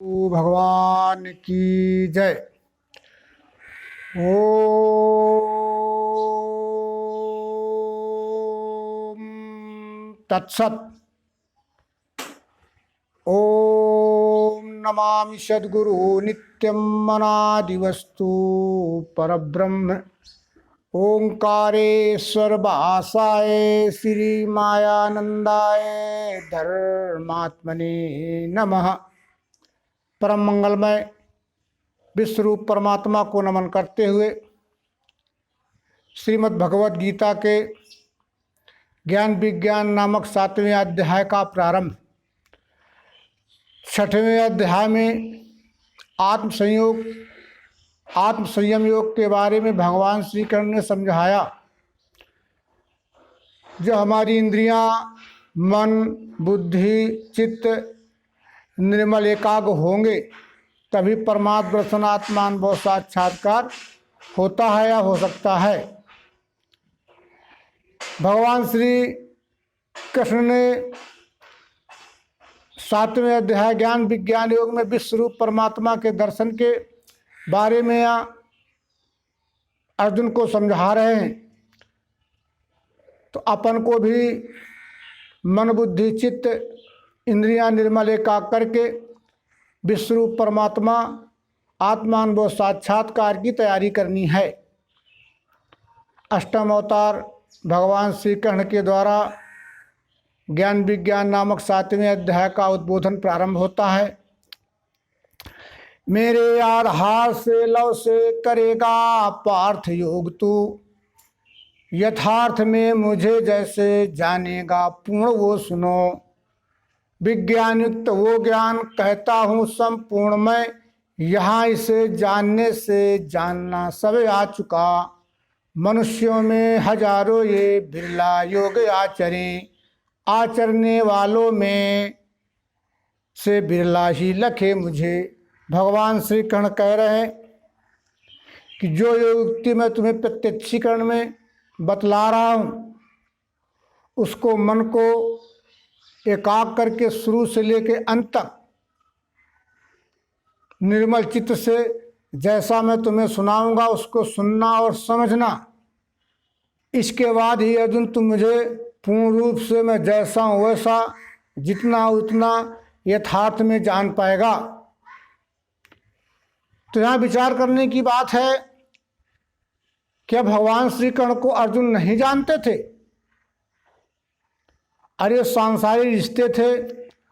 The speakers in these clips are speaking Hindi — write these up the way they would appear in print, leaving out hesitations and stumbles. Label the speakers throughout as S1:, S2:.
S1: भगवान की जय। ओम तत्सत। ओम नमामि सद्गुरु नित्यं अनादिवस्तु परब्रह्म ओंकारेश्वर भाषाय श्री मायानंदाय धर्मात्मने नमः। परम मंगलमय विश्वरूप परमात्मा को नमन करते हुए श्रीमद् भगवद गीता के ज्ञान विज्ञान नामक 7वें अध्याय का प्रारंभ। 6वें अध्याय में आत्म संयम योग के बारे में भगवान श्री कृष्ण ने समझाया। जो हमारी इंद्रियां, मन, बुद्धि, चित्त निर्मल एकाग्र होंगे तभी परमात्मा दर्शन आत्मानुभव साक्षात्कार होता है या हो सकता है। भगवान श्री कृष्ण ने 7वें अध्याय ज्ञान विज्ञान योग में विश्वरूप परमात्मा के दर्शन के बारे में अर्जुन को समझा रहे हैं। तो अपन को भी मन बुद्धि चित्त इंद्रियां निर्मल एकाग्र करके विश्वरूप परमात्मा आत्मानुभव साक्षात्कार की तैयारी करनी है। अष्टम अवतार भगवान श्री कृष्ण के द्वारा ज्ञान विज्ञान नामक 7वें अध्याय का उद्बोधन प्रारंभ होता है। मेरे आधार से लव से करेगा पार्थ योग तू, यथार्थ में मुझे जैसे जानेगा पूर्ण वो सुनो। विज्ञान युक्त वो ज्ञान कहता हूँ संपूर्ण मैं, यहाँ इसे जानने से जानना सब आ चुका। मनुष्यों में हजारों ये बिरला योग आचरें, आचरने वालों में से बिरला ही लखे मुझे। भगवान श्री कृष्ण कह रहे हैं कि जो युक्ति मैं तुम्हें प्रत्यक्षीकरण में बतला रहा हूँ उसको मन को एकाग्र करके शुरू से लेके अंत तक निर्मल चित्त से जैसा मैं तुम्हें सुनाऊंगा उसको सुनना और समझना। इसके बाद ही अर्जुन तुम मुझे पूर्ण रूप से मैं जैसा हूँ वैसा जितना उतना यथार्थ में जान पाएगा। तो यहाँ विचार करने की बात है, क्या भगवान श्री कृष्ण को अर्जुन नहीं जानते थे? अरे सांसारिक रिश्ते थे,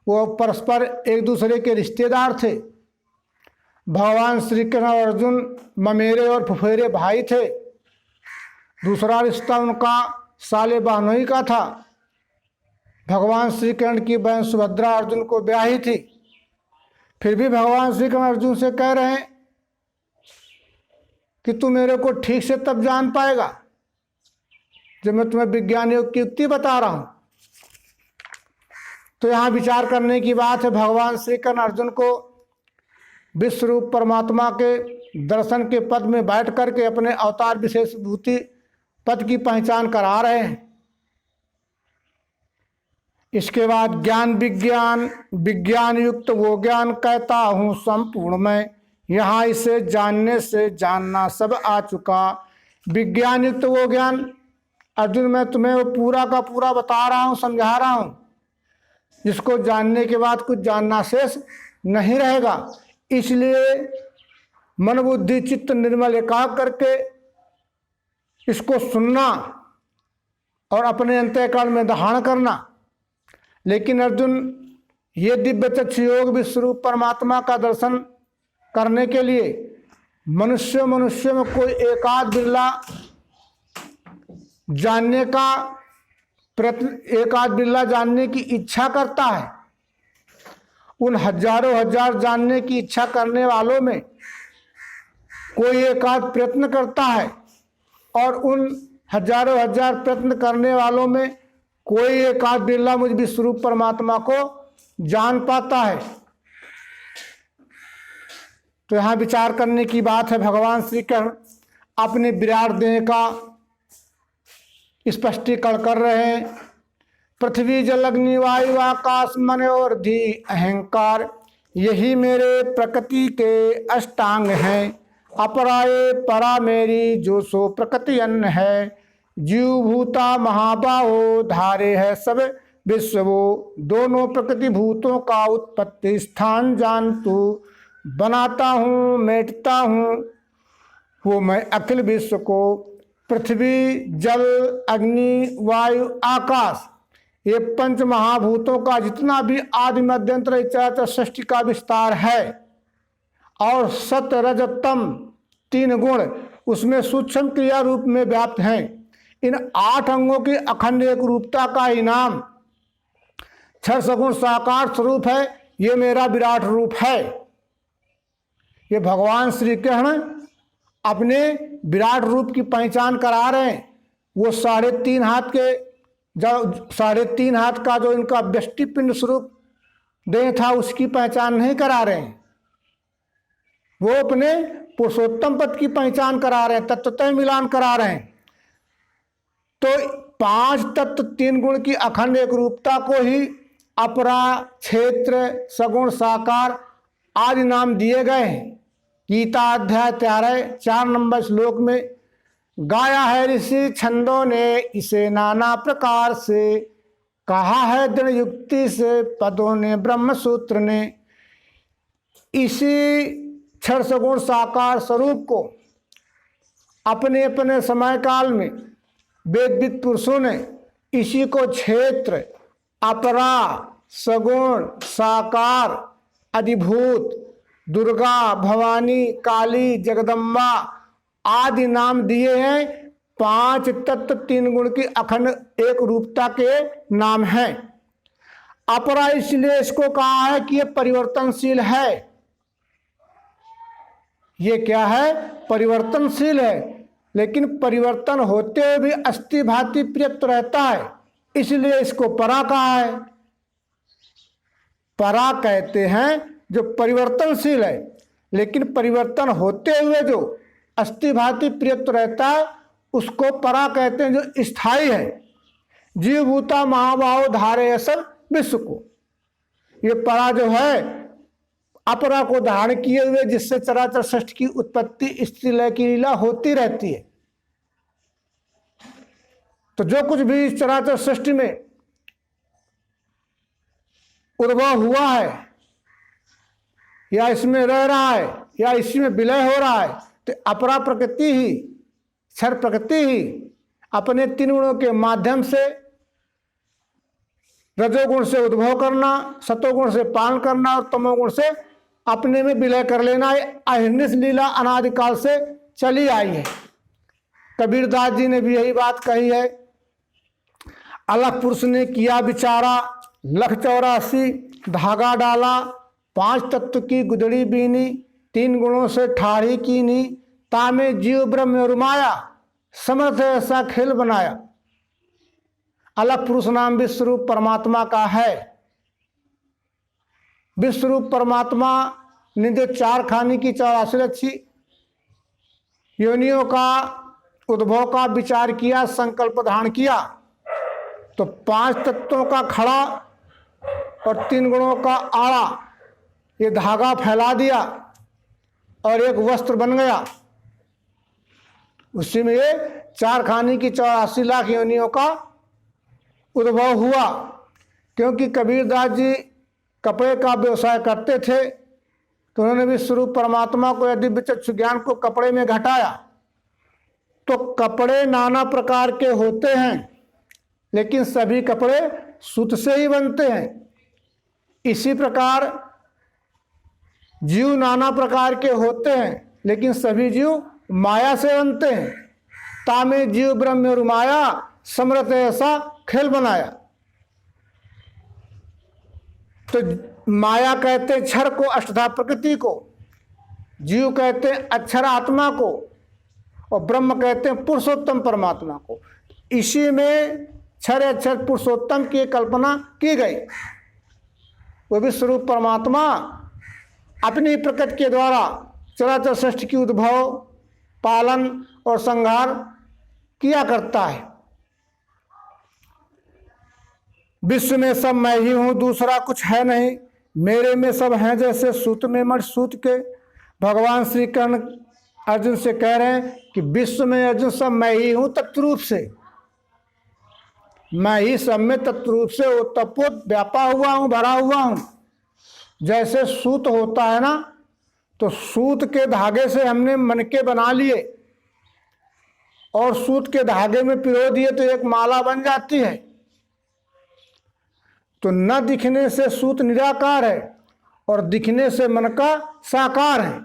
S1: वो परस्पर एक दूसरे के रिश्तेदार थे। भगवान श्री कृष्ण और अर्जुन ममेरे और फुफेरे भाई थे। दूसरा रिश्ता उनका साले बहनोई का था। भगवान श्री कृष्ण की बहन सुभद्रा अर्जुन को ब्याही थी। फिर भी भगवान श्री कृष्ण अर्जुन से कह रहे हैं कि तू मेरे को ठीक से तब जान पाएगा जब मैं तुम्हें विज्ञान योग की युक्ति बता रहा हूं। तो यहाँ विचार करने की बात है, भगवान श्री कृष्ण अर्जुन को विश्वरूप परमात्मा के दर्शन के पद में बैठ करके अपने अवतार विशेष भूति पद की पहचान करा रहे हैं। इसके बाद ज्ञान विज्ञान युक्त वो ज्ञान कहता हूँ संपूर्ण मैं, यहाँ इसे जानने से जानना सब आ चुका। विज्ञान युक्त वो ज्ञान अर्जुन मैं तुम्हें वो पूरा का पूरा बता रहा हूँ, समझा रहा हूँ, जिसको जानने के बाद कुछ जानना शेष नहीं रहेगा। इसलिए मन बुद्धि चित्त निर्मल एकाग्र करके इसको सुनना और अपने अंतःकरण में धारण करना। लेकिन अर्जुन ये दिव्य चक्षु योग विश्वरूप परमात्मा का दर्शन करने के लिए मनुष्य में कोई एकाध बिरला जानने का प्रयत्न, एकाध बिरला जानने की इच्छा करता है। उन हजारों हजार जानने की इच्छा करने वालों में कोई एकाध प्रयत्न करता है और उन हजारों हजार प्रयत्न करने वालों में कोई एकाध बिरला मुझ विश्वरूप परमात्मा को जान पाता है। तो यहाँ विचार करने की बात है, भगवान श्री कृष्ण अपने विराट देह का स्पष्टीकरण कर रहे हैं। पृथ्वी जल अग्नि वायु आकाश मन और धी अहंकार यही मेरे प्रकृति के अष्टांग हैं। अपराये परा मेरी जो सो प्रकृति अन्न है। जीव भूता महाबाहो धारे है सब विश्व वो। दोनों प्रकृति भूतों का उत्पत्ति स्थान जान तू। बनाता हूँ मेटता हूँ वो मैं अखिल विश्व को। पृथ्वी जल अग्नि वायु आकाश ये पंच महाभूतों का जितना भी आदि मध्यंतर चराचर सृष्टि का विस्तार है और सत रज तम 3 गुण उसमें सूक्ष्म क्रिया रूप में व्याप्त हैं। इन 8 अंगों की अखंड एक रूपता का ही नाम क्षर सगुण साकार स्वरूप है। ये मेरा विराट रूप है। ये भगवान श्री कृष्ण अपने विराट रूप की पहचान करा रहे हैं। वो 3.5 हाथ के जो 3.5 हाथ का जो इनका व्यष्टि पिंड स्वरूप देह था उसकी पहचान नहीं करा रहे हैं। वो अपने पुरुषोत्तम पद की पहचान करा रहे हैं, तत्वतः मिलान करा रहे हैं। तो 5 तत्व 3 गुण की अखंड एक रूपता को ही अपरा क्षेत्र सगुण साकार आदि नाम दिए गए हैं। गीता अध्याय 4 नंबर श्लोक में गाया है ऋषि छंदों ने इसे नाना प्रकार से। कहा है दृढ़ युक्ति से पदों ने ब्रह्म सूत्र ने। इसी क्षर सगुण साकार स्वरूप को अपने अपने समय काल में वेदविद पुरुषों ने इसी को क्षेत्र अपरा सगुण साकार अधिभूत दुर्गा भवानी काली जगदम्बा आदि नाम दिए हैं। 5 तत्व 3 गुण की अखंड एक रूपता के नाम हैं। अपरा इसलिए इसको कहा है कि ये परिवर्तनशील है। ये क्या है? परिवर्तनशील है, लेकिन परिवर्तन होते हुए भी अस्थि भांति प्रयुक्त रहता है, इसलिए इसको परा कहा है। परा कहते हैं जो परिवर्तनशील है, लेकिन परिवर्तन होते हुए जो अस्थि भांति प्रयुक्त रहता है उसको परा कहते हैं, जो स्थायी है। जीव भूता महाबाहो धारे असल विश्व को। ये परा जो है अपरा को धारण किए हुए जिससे चराचर सृष्टि की उत्पत्ति स्थिति लय की लीला होती रहती है। तो जो कुछ भी इस चराचर सृष्टि में उद्भव हुआ है या इसमें रह रहा है या इसी में विलय हो रहा है, तो अपरा प्रकृति ही क्षर प्रकृति ही अपने 3 गुणों के माध्यम से रजोगुण से उद्भव करना, सतोगुण से पालन करना और तमोगुण से अपने में विलय कर लेना। अहिर्निश लीला अनादिकाल से चली आई है। कबीरदास जी ने भी यही बात कही है। अलख पुरुष ने किया विचारा, लख 84 धागा डाला, 5 तत्व की गुदड़ी बीनी, 3 गुणों से ठाढ़ी कीनी, तामे जीव ब्रह्म रुमाया, समर्थ ऐसा खेल बनाया। अलख पुरुष नाम विश्वरूप परमात्मा का है। विश्वरूप परमात्मा ने जो 4 खाने की 84 अच्छी योनियों का उद्भव का विचार किया, संकल्प धारण किया, तो 5 तत्वों का खड़ा और 3 गुणों का आड़ा ये धागा फैला दिया और एक वस्त्र बन गया। उसी में ये 4 खाने की 84 लाख योनियों का उद्भव हुआ। क्योंकि कबीरदास जी कपड़े का व्यवसाय करते थे, तो उन्होंने भी स्वरूप परमात्मा को यदि विचक्षु ज्ञान को कपड़े में घटाया, तो कपड़े नाना प्रकार के होते हैं, लेकिन सभी कपड़े सूत से ही बनते हैं। इसी प्रकार जीव नाना प्रकार के होते हैं, लेकिन सभी जीव माया से बनते हैं। तामे जीव ब्रह्म रुमाया, समर्थ ऐसा खेल बनाया। तो माया कहते क्षर को, अष्टधा प्रकृति को, जीव कहते हैं अक्षर आत्मा को, और ब्रह्म कहते हैं पुरुषोत्तम परमात्मा को। इसी में क्षर अक्षर पुरुषोत्तम की कल्पना की गई। वो भी स्वरूप परमात्मा अपनी प्रकृति के द्वारा चराचर सृष्टि की उद्भव, पालन और संहार किया करता है। विश्व में सब मैं ही हूं, दूसरा कुछ है नहीं। मेरे में सब हैं जैसे सूत में मठ सूत के। भगवान श्री कृष्ण अर्जुन से कह रहे हैं कि विश्व में अर्जुन सब मैं ही हूं तत्व रूप से, मैं ही सब में तत्व रूप से ओतप्रोत व्यापा हुआ हूं, भरा हुआ हूं। जैसे सूत होता है ना, तो सूत के धागे से हमने मनके बना लिए और सूत के धागे में पिरो दिए तो एक माला बन जाती है। तो न दिखने से सूत निराकार है और दिखने से मन का साकार है,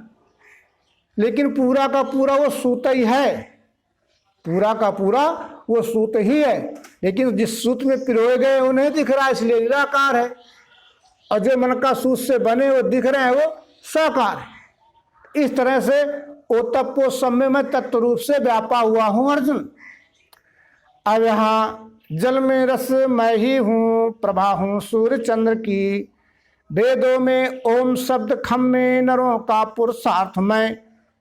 S1: लेकिन पूरा का पूरा वो सूत ही है, पूरा का पूरा वो सूत ही है, लेकिन जिस सूत में पिरोए गए वो नहीं दिख रहा इसलिए निराकार है, और जो मन का सूत से बने वो दिख रहे हैं वो साकार है। इस तरह से ओतप्पो सब में मैं तत्व रूप से व्यापा हुआ हूं अर्जुन। अब यहाँ जल में रस मैं ही हूँ, प्रभा हूँ सूर्य चंद्र की। वेदों में ओम शब्द खम में नरों का पुरुषार्थ मैं।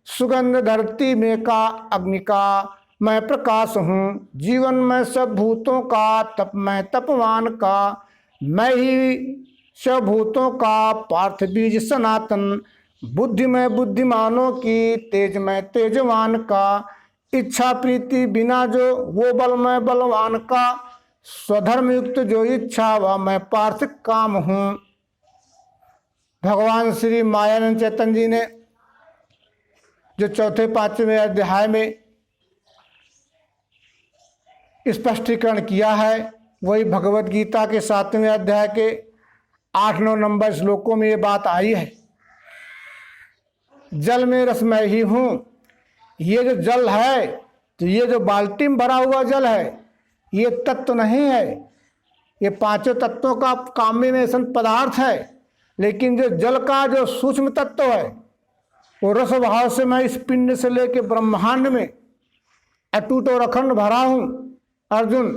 S1: सुगंध धरती में का अग्नि का मैं प्रकाश हूँ। जीवन में सब भूतों का तप मैं तपवान का। मैं ही सब भूतों का पार्थ बीज सनातन। बुद्धि में बुद्धिमानों की, तेज में तेजवान का। इच्छा प्रीति बिना जो वो बल मैं बलवान का। स्वधर्म युक्त जो इच्छा वह मैं पार्थ काम हूँ। भगवान श्री मायानंद चैतन्य जी ने जो चौथे पांचवें अध्याय में स्पष्टीकरण किया है, वही भगवत गीता के 7वें अध्याय के 8-9 नंबर श्लोकों में ये बात आई है। जल में रस मैं ही हूँ। ये जो जल है, तो ये जो बाल्टी में भरा हुआ जल है, ये तत्व नहीं है, ये पांचों तत्वों का कॉम्बिनेशन पदार्थ है। लेकिन जो जल का जो सूक्ष्म तत्व है, वो रस भाव से मैं इस पिंड से लेकर ब्रह्मांड में अटूट और अखंड भरा हूँ अर्जुन,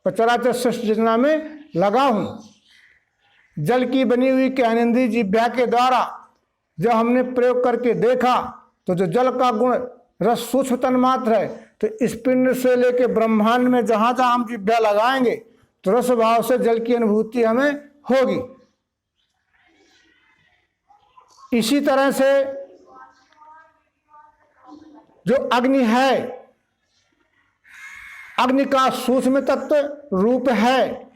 S1: चराचर सृष्टि योजना में लगा हूँ। जल की बनी हुई ज्ञानेंद्रिय जिह्वा के द्वारा जब हमने प्रयोग करके देखा, तो जो जल का गुण रस सूक्ष्म तन्मात्र है, तो इस पिंड से लेके ब्रह्मांड में जहां जहां हम जिह्वा लगाएंगे तो रस भाव से जल की अनुभूति हमें होगी। इसी तरह से जो अग्नि है, अग्नि का सूक्ष्म तत्व रूप है।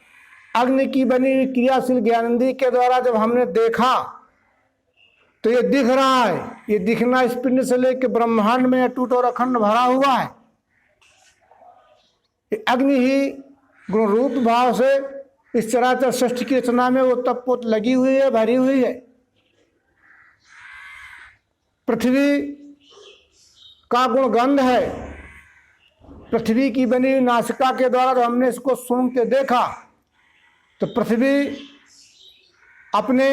S1: अग्नि की बनी हुई क्रियाशील ज्ञानेंद्रिय के द्वारा जब हमने देखा, तो ये दिख रहा है। ये दिखना इस पिंड से लेकर ब्रह्मांड में अटूट और अखंड भरा हुआ है। ये अग्नि ही गुण रूप भाव से इस चराचर सृष्टि की रचना में वो तपपोत लगी हुई है, भरी हुई है। पृथ्वी का गुण गंध है। पृथ्वी की बनी हुई नासिका के द्वारा जब हमने इसको सूंघ के देखा, तो पृथ्वी अपने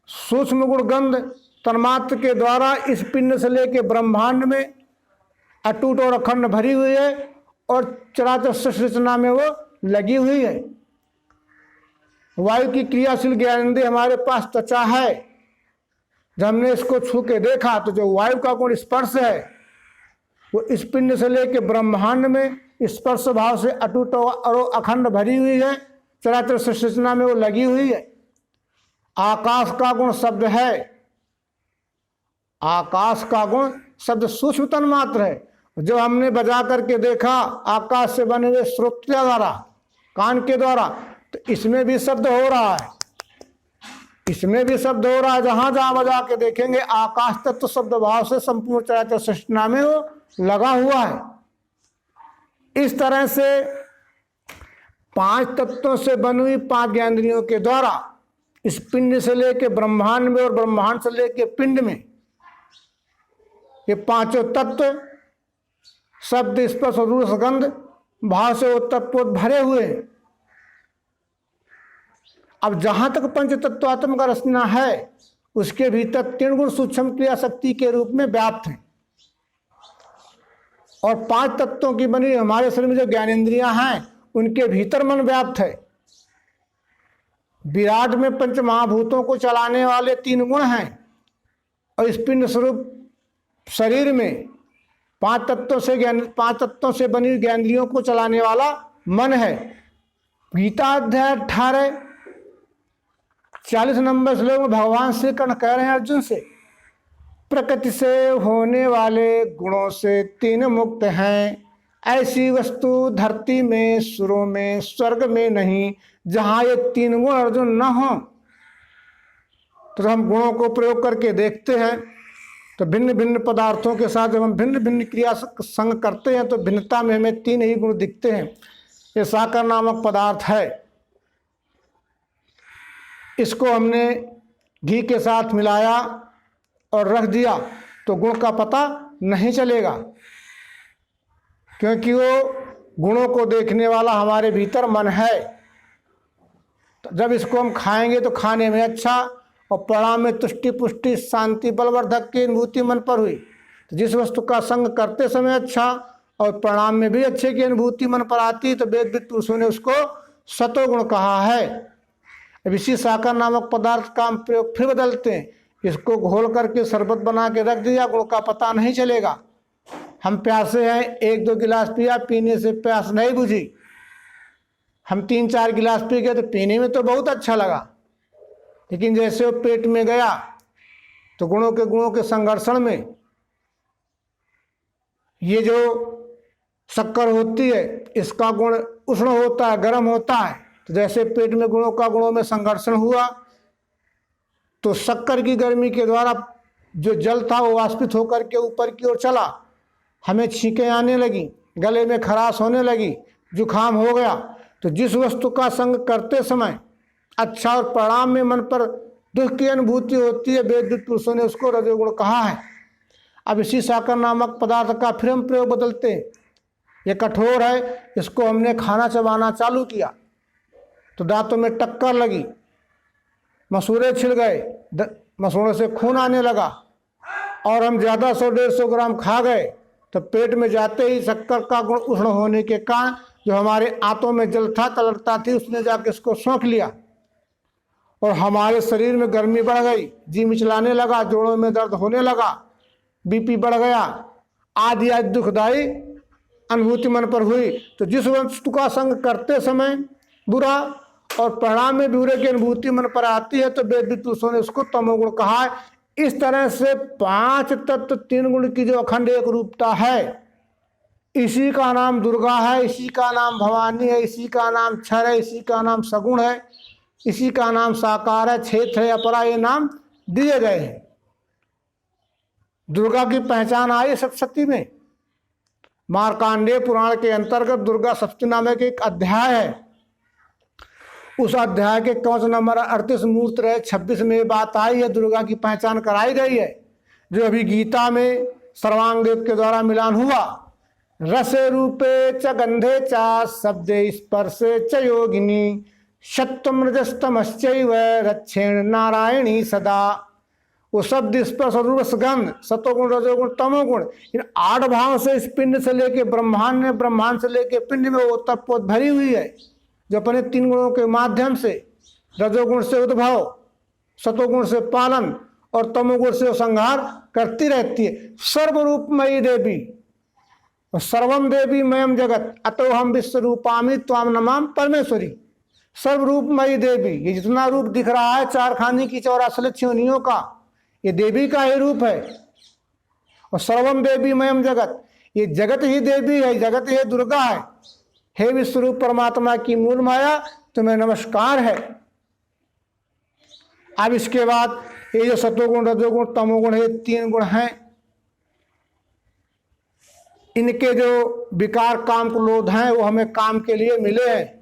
S1: सूक्ष्म गुण गंध तन्मात्र के द्वारा इस पिंड से लेकर ब्रह्मांड में अटूट और अखंड भरी हुई है और चराचर सृष्टि रचना में वो लगी हुई है। वायु की क्रियाशील ज्ञानेंद्रिय हमारे पास त्वचा है। जब हमने इसको छू के देखा, तो जो वायु का गुण स्पर्श है, वो इस पिंड से लेकर ब्रह्मांड में स्पर्श भाव से अटूट और अखंड भरी हुई है। चराचर सृष्टि रचना में वो लगी हुई है। आकाश का गुण शब्द है। आकाश का गुण शब्द सूक्ष्म तन्मात्र है। जो हमने बजा करके देखा आकाश से बने हुए श्रोत के द्वारा, कान के द्वारा, तो इसमें भी शब्द हो रहा है। इसमें भी शब्द हो रहा है। जहां जहां बजा के देखेंगे आकाश तत्व शब्द भाव से संपूर्ण चराचर सृष्टि में वो लगा हुआ है। इस तरह से 5 तत्वों से बनी हुई 5 ज्ञानेंद्रियों के द्वारा इस पिंड से लेके ब्रह्मांड में और ब्रह्मांड से लेके पिंड में ये 5 तत्व शब्द स्पर्श और रूप गंध भाव से ओतप्रोत भरे हुए हैं। अब जहां तक पंच तत्वात्म का रचना है, उसके भीतर 3 गुण सूक्ष्म क्रिया शक्ति के रूप में व्याप्त हैं। और 5 तत्वों की बनी हमारे शरीर में जो ज्ञानेंद्रियां हैं, उनके भीतर मन व्याप्त है। विराट में पंच महाभूतों को चलाने वाले 3 गुण हैं, और इस पिंड स्वरूप शरीर में 5 तत्वों से बनी ज्ञानेंद्रियों को चलाने वाला मन है। गीता अध्याय 18 40 नंबर श्लोक में भगवान श्री कृष्ण कह रहे हैं अर्जुन से, प्रकृति से होने वाले गुणों से 3 मुक्त हैं। ऐसी वस्तु धरती में, सुरों में, स्वर्ग में नहीं जहां ये 3 गुण अर्जुन न हो। तो हम गुणों को प्रयोग करके देखते हैं तो भिन्न भिन्न पदार्थों के साथ जब हम भिन्न भिन्न क्रिया संग करते हैं तो भिन्नता में हमें 3 ही गुण दिखते हैं। ये साकर नामक पदार्थ है, इसको हमने घी के साथ मिलाया और रख दिया तो गुण का पता नहीं चलेगा, क्योंकि वो गुणों को देखने वाला हमारे भीतर मन है। तो जब इसको हम खाएंगे तो खाने में अच्छा और परिणाम में तुष्टि पुष्टि शांति बलवर्धक की अनुभूति मन पर हुई। तो जिस वस्तु का संग करते समय अच्छा और परिणाम में भी अच्छे की अनुभूति मन पर आती तो वेद विद पुरुषों ने उसको सतोगुण कहा है। अब इसी साकर नामक पदार्थ का हम प्रयोग फिर बदलते हैं, इसको घोल करके शरबत बना के रख दिया, गुण का पता नहीं चलेगा। हम प्यासे हैं, 1-2 गिलास पिया, पीने से प्यास नहीं बुझी। हम 3-4 गिलास पी गए तो पीने में तो बहुत अच्छा लगा, लेकिन जैसे वो पेट में गया तो गुणों के संघर्षण में ये जो शक्कर होती है इसका गुण उष्ण होता है, गर्म होता है। तो जैसे पेट में गुणों में संघर्षण हुआ तो शक्कर की गर्मी के द्वारा जो जल था वो वाष्पित होकर के ऊपर की ओर चला, हमें छींकें आने लगी, गले में खराश होने लगी, जुखाम हो गया। तो जिस वस्तु का संग करते समय अच्छा और परिणाम में मन पर दुख की अनुभूति होती है, वेद विद पुरुषों ने उसको रजोगुण कहा है। अब इसी साकर नामक पदार्थ का फिर हम प्रयोग बदलते हैं। ये कठोर है, इसको हमने खाना चबाना चालू किया तो दांतों में टक्कर लगी, मसूड़े छिल गए, मसूड़ों से खून आने लगा और हम ज़्यादा 100-150 ग्राम खा गए तो पेट में जाते ही शक्कर का गुण उष्ण होने के कारण जो हमारे आंतों में जल था, तलड़ता थी, उसने जाके इसको सोख लिया और हमारे शरीर में गर्मी बढ़ गई, जी मिचलाने लगा, जोड़ों में दर्द होने लगा, बीपी बढ़ गया, आदि आदि दुखदायी अनुभूति मन पर हुई। तो जिस वस्तु का संग करते समय बुरा और परिणाम में बुरे की अनुभूति मन पर आती है तो वेद विद पुरुषों ने उसको तमोगुण कहा है। इस तरह से 5 तत्व 3 गुण की जो अखंड एक रूपता है, इसी का नाम दुर्गा है, इसी का नाम भवानी है, इसी का नाम क्षर है, इसी का नाम सगुण है, इसी का नाम साकार है, क्षेत्र है, अपरा, ये नाम दिए गए हैं। दुर्गा की पहचान आई सप्तशती में। मार्कांडेय पुराण के अंतर्गत दुर्गा सप्तशती नामक एक अध्याय है। उस अध्याय के कवच नंबर 38 मूर्त रहे 26 में बात आई है, दुर्गा की पहचान कराई गई है, जो अभी गीता में सर्वांग देव के द्वारा मिलान हुआ। रसे रूपे च गंधे च शब्दे स्पर्शे च योगिनी सत्वम रजस्तमश्चैव रक्षेण नारायणी सदा। वो शब्द स्पर्श रूप गंध, सतोगुण, रजोगुण, तमोगुण, इन 8 भाव से इस पिंड से लेके ब्रह्मांड में, ब्रह्मांड से लेके पिंड में वो तत्पोत भरी हुई है, जो अपने 3 गुणों के माध्यम से, रजोगुण से उद्भव, सतोगुण से पालन और तमोगुण से संहार करती रहती है। सर्वरूपमयी देवी, सर्वम देवी मयम जगत अतो हम विश्व रूपामी त्वाम नमाम परमेश्वरी। सर्वरूपमयी देवी, ये जितना रूप दिख रहा है 4 खानी की 84 योनियों का, ये देवी का ही रूप है। और सर्वम देवी मयम जगत, ये जगत ही देवी है, जगत ही दुर्गा है। हे विश्वरूप परमात्मा की मूल माया, तुम्हें नमस्कार है। अब इसके बाद ये जो सतोगुण, रजोगुण, तमोगुण, ये 3 गुण हैं, इनके जो विकार काम क्रोध हैं वो हमें काम के लिए मिले हैं।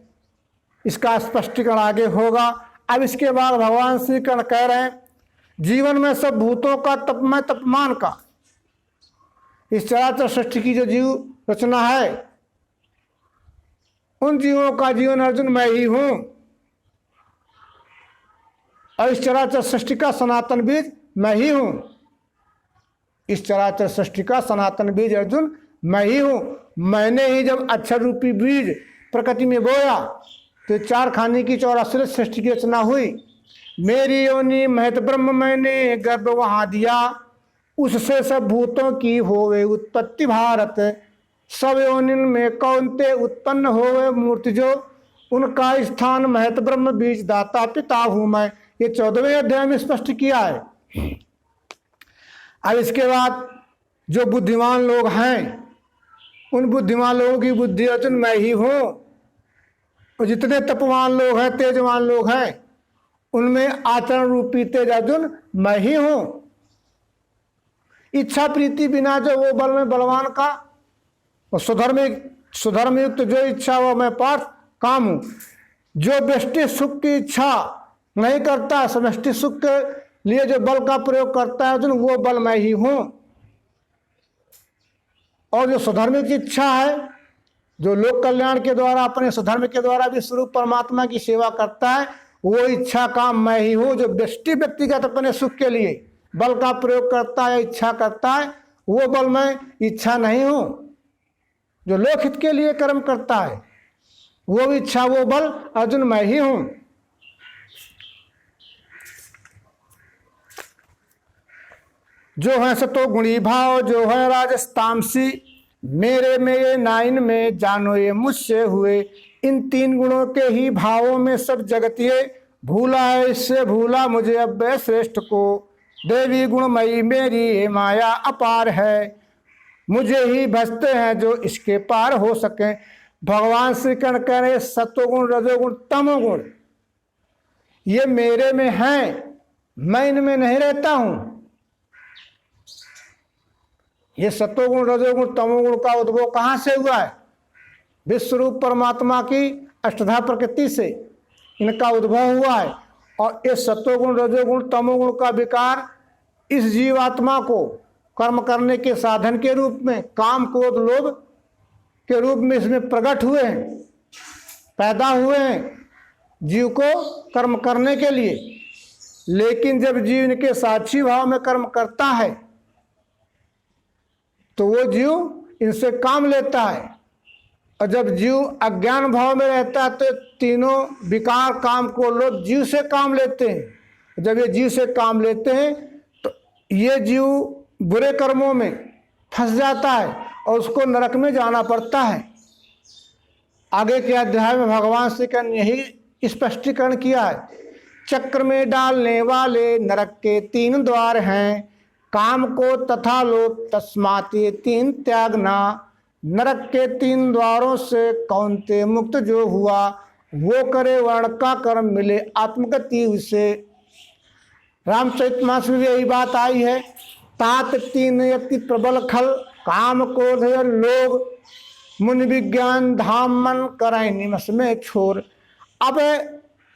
S1: इसका स्पष्टीकरण आगे होगा। अब इसके बाद भगवान श्री कृष्ण कह रहे हैं, जीवन में सब भूतों का तपमय तपमान का, इस चराचर सृष्टि की जो जीव रचना है, उन जीवों का जीवन अर्जुन मैं ही हूं और इस चराचर सृष्टि का सनातन बीज मैं ही हूं। इस चराचर सृष्टि का सनातन बीज अर्जुन मैं ही हूं। मैंने ही जब अक्षर रूपी बीज प्रकृति में बोया तो 4 खाने की 84 सृष्टि की रचना हुई। मेरी योनि महत ब्रह्म मैंने गर्भ वहां दिया, उससे सब भूतों की होवे उत्पत्ति भारत। सब योनिन में कौनते उत्पन्न होवे मूर्ति जो, उनका स्थान महत ब्रह्म बीज दाता पिता हूँ मैं। ये 14वें अध्याय में स्पष्ट किया है। अब इसके बाद जो बुद्धिमान लोग हैं, उन बुद्धिमान लोगों की बुद्धि अर्जुन मैं ही हूं, और जितने तपवान लोग हैं, तेजवान लोग हैं, उनमें आचरण रूपी तेज अर्जुन मैं ही हूं। इच्छा प्रीति बिना जो वो बल में बलवान का, और सुधर्म युक्त जो इच्छा वो मैं पार्थ काम हूं। जो व्यष्टि सुख की इच्छा नहीं करता, समष्टि सुख के लिए जो बल का प्रयोग करता है अर्जुन, वो बल मैं ही हूं। और जो सुधर्म की इच्छा है, जो लोक कल्याण के द्वारा, अपने सुधर्म के द्वारा भी स्वरूप परमात्मा की सेवा करता है, वो इच्छा काम मैं ही हूं। जो व्यक्तिगत अपने सुख के लिए बल का प्रयोग करता है, इच्छा करता है, वो बल मैं इच्छा नहीं हूं। जो लोकहित के लिए कर्म करता है, वो इच्छा, वो बल अर्जुन मैं ही हूं। जो है सतो गुणी भाव, जो है राजस तामसी, मेरे में ये नाइन में जानो ये मुझसे हुए। इन 3 गुणों के ही भावों में सब जगत ये भूला है, इससे भूला मुझे अब श्रेष्ठ को। देवी गुणमयी मेरी ये माया अपार है, मुझे ही भजते हैं जो इसके पार हो सके। भगवान श्री कृष्ण कह रहे सत्वगुण, रजोगुण, तमोगुण ये मेरे में हैं, मैं इनमें नहीं रहता हूं। ये सत्वगुण, रजोगुण, तमोगुण का उद्भव कहाँ से हुआ है? विश्वरूप परमात्मा की अष्टधा प्रकृति से इनका उद्भव हुआ है। और ये सत्वगुण, रजोगुण, तमोगुण का विकार इस जीवात्मा को कर्म करने के साधन के रूप में, काम, क्रोध, लोभ के रूप में इसमें प्रकट हुए हैं, पैदा हुए हैं जीव को कर्म करने के लिए। लेकिन जब जीव इनके साक्षी भाव में कर्म करता है तो वो जीव इनसे काम लेता है। और जब जीव अज्ञान भाव में रहता है तो तीनों विकार, काम, क्रोध, लोभ जीव से काम लेते हैं। जब ये जीव से काम लेते हैं तो ये जीव बुरे कर्मों में फंस जाता है और उसको नरक में जाना पड़ता है। आगे के अध्याय में भगवान श्री कृष्ण ने यही स्पष्टीकरण किया है। चक्र में डालने वाले नरक के 3 द्वार हैं, काम को तथा लोभ, तस्मात् ये 3 त्यागना। नरक के 3 द्वारों से कौनते मुक्त जो हुआ, वो करे वर्ण का कर्म मिले आत्मगति उसे। रामचरितमानस में यही बात आई है। तात 3 यति प्रबल खल, काम क्रोध लोभ, मुनि विज्ञान धाम मन कराए निमस में छोर। अब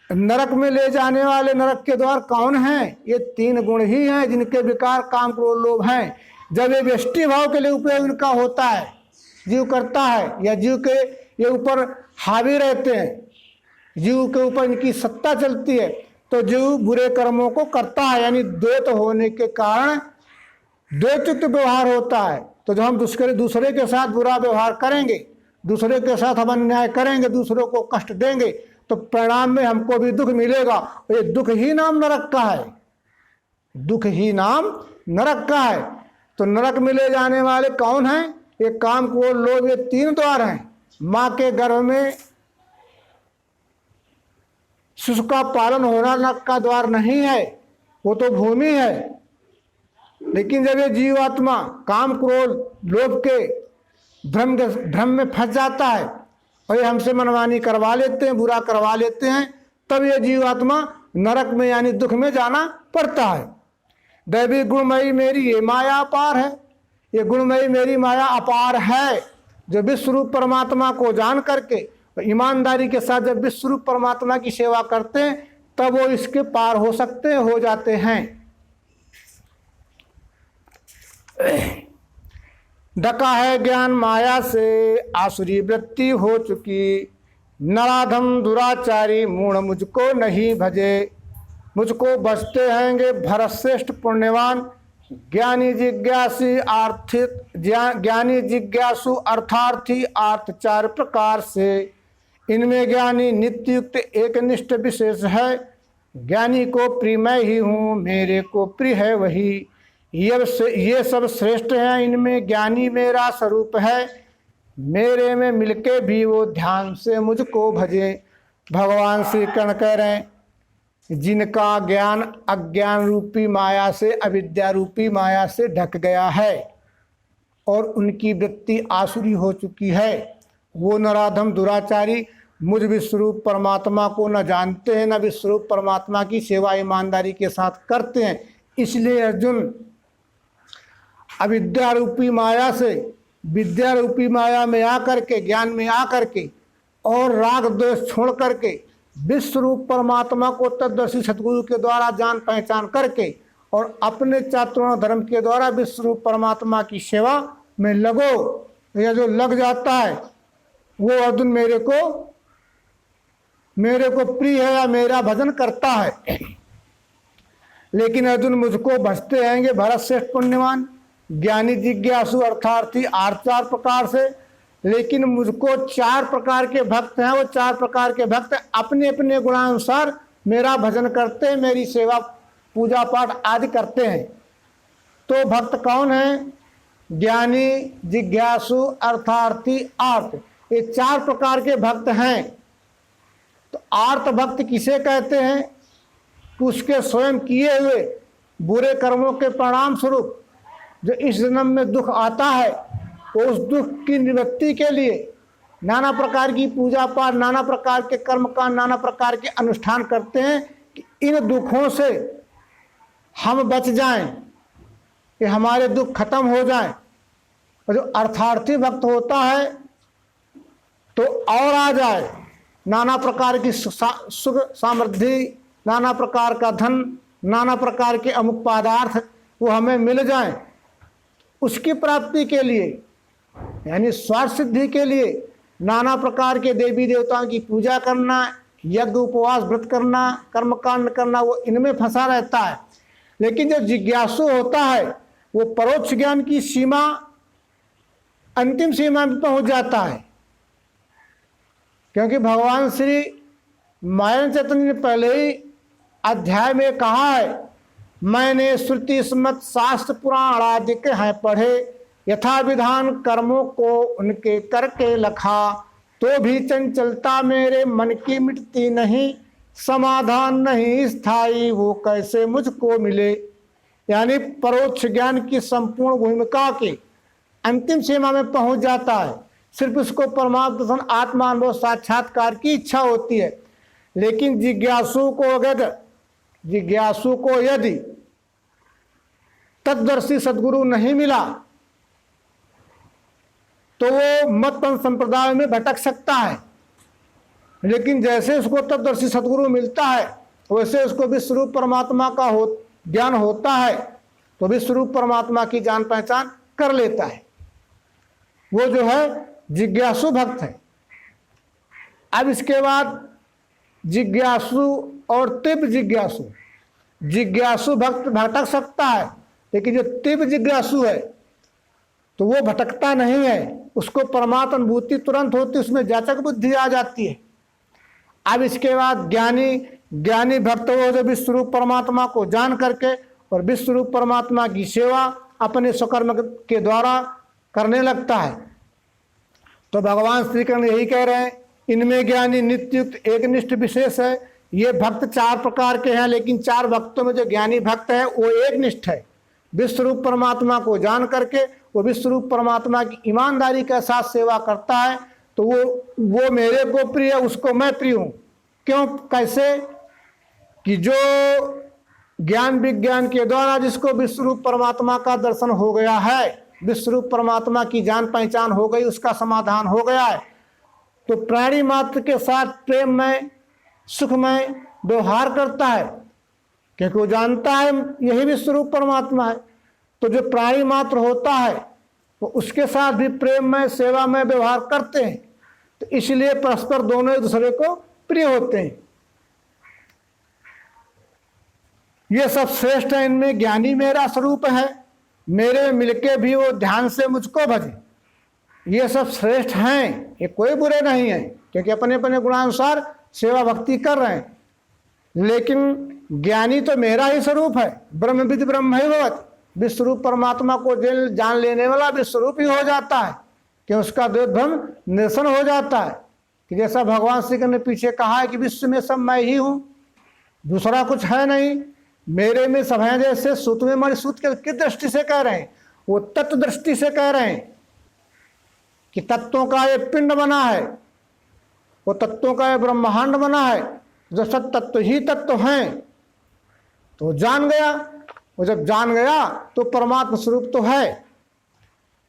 S1: नरक में ले जाने वाले नरक के द्वार कौन हैं? ये 3 गुण ही हैं जिनके विकार काम, क्रोध, लोभ हैं। जब ये व्यष्टि भाव के लिए उपयोग इनका होता है, जीव करता है या जीव के ये ऊपर हावी रहते हैं, जीव के ऊपर इनकी सत्ता चलती है, तो जीव बुरे कर्मों को करता है। यानी द्वैत होने के कारण द्वैतयुक्त व्यवहार होता है। तो जब हम दूसरे के साथ बुरा व्यवहार करेंगे, दूसरे के साथ हम अन्याय करेंगे, दूसरों को कष्ट देंगे, तो परिणाम में हमको भी दुख मिलेगा। ये दुख ही नाम नरक का है, दुख ही नाम नरक का है। तो नरक में ले जाने वाले कौन हैं? ये काम, क्रोध, लोभ, ये 3 द्वार हैं। माँ के गर्भ में शिशु का पालन होना नरक का द्वार नहीं है, वो तो भूमि है। लेकिन जब ये जीवात्मा काम, क्रोध, लोभ के भ्रम में फंस जाता है और ये हमसे मनमानी करवा लेते हैं, बुरा करवा लेते हैं, तब ये जीवात्मा नरक में यानी दुख में जाना पड़ता है। दैवी गुणमयी मेरी ये माया अपार है। ये गुणमयी मेरी माया अपार है। जो विश्वरूप परमात्मा को जान करके ईमानदारी के साथ जब विश्वरूप परमात्मा की सेवा करते हैं, तब वो इसके पार हो सकते हैं, हो जाते हैं। डका है ज्ञान माया से, आसुरी वृत्ति हो चुकी। नराधम दुराचारी मूढ़ मुझको नहीं भजे। मुझको बचते हैंगे भरतश्रेष्ठ पुण्यवान। ज्ञानी जिज्ञासु अर्थार्थी अर्थ 4 प्रकार से। इनमें ज्ञानी नित्ययुक्त एकनिष्ठ विशेष है। ज्ञानी को प्रिय मैं ही हूँ, मेरे को प्रिय है वही। ये सब श्रेष्ठ हैं, इनमें ज्ञानी मेरा स्वरूप है। मेरे में मिलके भी वो ध्यान से मुझको भजे। भगवान श्री कृष्ण कह रहे हैं जिनका ज्ञान अज्ञान रूपी माया से, अविद्या रूपी माया से ढक गया है और उनकी वृत्ति आसुरी हो चुकी है। वो नराधम दुराचारी मुझ विश्वरूप परमात्मा को न जानते हैं, न विश्वरूप परमात्मा की सेवा ईमानदारी के साथ करते हैं। इसलिए अर्जुन अविद्या रूपी माया से विद्या रूपी माया में आकर के, ज्ञान में आकर के और राग द्वेष छोड़ करके विश्वरूप परमात्मा को तत्दर्शी सतगुरु के द्वारा जान पहचान करके और अपने चातुर्वर्ण धर्म के द्वारा विश्वरूप परमात्मा की सेवा में लगो। यह जो लग जाता है वो अर्जुन मेरे को प्रिय है या मेरा भजन करता है। लेकिन अर्जुन मुझको भजते रहेंगे भरत श्रेष्ठ पुण्यवान, ज्ञानी जिज्ञासु अर्थार्थी 4 प्रकार से। लेकिन मुझको 4 प्रकार के भक्त हैं, वो 4 प्रकार के भक्त अपने अपने गुणानुसार मेरा भजन करते हैं, मेरी सेवा पूजा पाठ आदि करते हैं। तो भक्त कौन है? ज्ञानी जिज्ञासु अर्थार्थी आर्त, ये 4 प्रकार के भक्त हैं। तो आर्त भक्त किसे कहते हैं? कि उसके स्वयं किए हुए बुरे कर्मों के परिणाम स्वरूप जो इस जन्म में दुख आता है, वो उस दुख की निवृत्ति के लिए नाना प्रकार की पूजा पाठ, नाना प्रकार के कर्म कांड, नाना प्रकार के अनुष्ठान करते हैं कि इन दुखों से हम बच जाएं, कि हमारे दुख खत्म हो जाएं। और जो अर्थार्थी भक्त होता है तो और आ जाए, नाना प्रकार की सुख समृद्धि, नाना प्रकार का धन, नाना प्रकार के अमुक पदार्थ वो हमें मिल जाएं, उसकी प्राप्ति के लिए यानी स्वार्थ सिद्धि के लिए नाना प्रकार के देवी देवताओं की पूजा करना, यज्ञ उपवास व्रत करना, कर्मकांड करना, वो इनमें फंसा रहता है। लेकिन जो जिज्ञासु होता है वो परोक्ष ज्ञान की सीमा, अंतिम सीमा में पहुंच जाता है। क्योंकि भगवान श्री माया चैतन्य ने पहले ही अध्याय में कहा है, मैंने श्रुति स्मृत शास्त्र पुराण आदि के हैं पढ़े, यथा विधान कर्मों को उनके करके लखा, तो भी चंचलता मेरे मन की मिटती नहीं, समाधान नहीं स्थायी वो कैसे मुझको मिले। यानी परोक्ष ज्ञान की संपूर्ण भूमिका के अंतिम सीमा में पहुंच जाता है। सिर्फ उसको परमात्मा दर्शन आत्मानुभव साक्षात्कार की इच्छा होती है। लेकिन जिज्ञासु को यदि तत्दर्शी सद्गुरु नहीं मिला तो वो मतपंथ संप्रदाय में भटक सकता है। लेकिन जैसे उसको तत्दर्शी सद्गुरु मिलता है वैसे उसको विश्वरूप परमात्मा का ज्ञान होता है, तो विश्वरूप परमात्मा की जान पहचान कर लेता है। वो जो है जिज्ञासु भक्त है। अब इसके बाद जिज्ञासु और तीव्र जिज्ञासु, जिज्ञासु भक्त भटक सकता है, लेकिन जो तीव्र जिज्ञासु है तो वो भटकता नहीं है, उसको परमात्म अनुभूति तुरंत होती, उसमें जाचक बुद्धि आ जाती है। अब इसके बाद ज्ञानी भक्त वो जो विश्वरूप परमात्मा को जान करके और विश्वरूप परमात्मा की सेवा अपने स्वकर्म के द्वारा करने लगता है। तो भगवान श्री कृष्ण यही कह रहे हैं, इनमें ज्ञानी नित्युक्त एकनिष्ठ विशेष है। ये भक्त 4 प्रकार के हैं, लेकिन 4 भक्तों में जो ज्ञानी भक्त है वो एकनिष्ठ है। विश्वरूप परमात्मा को जान करके वो विश्वरूप परमात्मा की ईमानदारी के साथ सेवा करता है, तो वो मेरे को प्रिय, उसको मैं प्रिय हूँ। क्यों? कैसे? कि जो ज्ञान विज्ञान के द्वारा जिसको विश्वरूप परमात्मा का दर्शन हो गया है, विश्वरूप परमात्मा की जान पहचान हो गई, उसका समाधान हो गया है, तो प्राणी मात्र के साथ प्रेम में सुख में व्यवहार करता है, क्योंकि वो जानता है यही विश्वरूप परमात्मा है। तो जो प्राणी मात्र होता है वो उसके साथ भी प्रेम में सेवा में व्यवहार करते हैं। तो इसलिए परस्पर दोनों एक दूसरे को प्रिय होते हैं। ये सब श्रेष्ठ है, इनमें ज्ञानी मेरा स्वरूप है, मेरे में मिलके भी वो ध्यान से मुझको भजे। ये सब श्रेष्ठ हैं, ये कोई बुरे नहीं है, क्योंकि अपने अपने गुणानुसार सेवा भक्ति कर रहे हैं। लेकिन ज्ञानी तो मेरा ही स्वरूप है, ब्रह्मविद ब्रह्मैवत, विश्वरूप परमात्मा को जान लेने वाला विश्वरूप ही हो जाता है, कि उसका द्वैत भ्रम निरसन हो जाता है। कि जैसा भगवान श्री कृष्ण ने पीछे कहा है कि विश्व में सब मैं ही हूँ, दूसरा कुछ है नहीं। मेरे में सब हैं जैसे सूत में मणि, सूत के किस दृष्टि से कह रहे हैं? वो तत्व दृष्टि से कह रहे हैं कि तत्वों का ये पिंड बना है, वो तत्वों का ये ब्रह्मांड बना है, जो सब तत्व ही तत्व हैं। तो जान गया, वो जब जान गया तो परमात्मा स्वरूप तो है।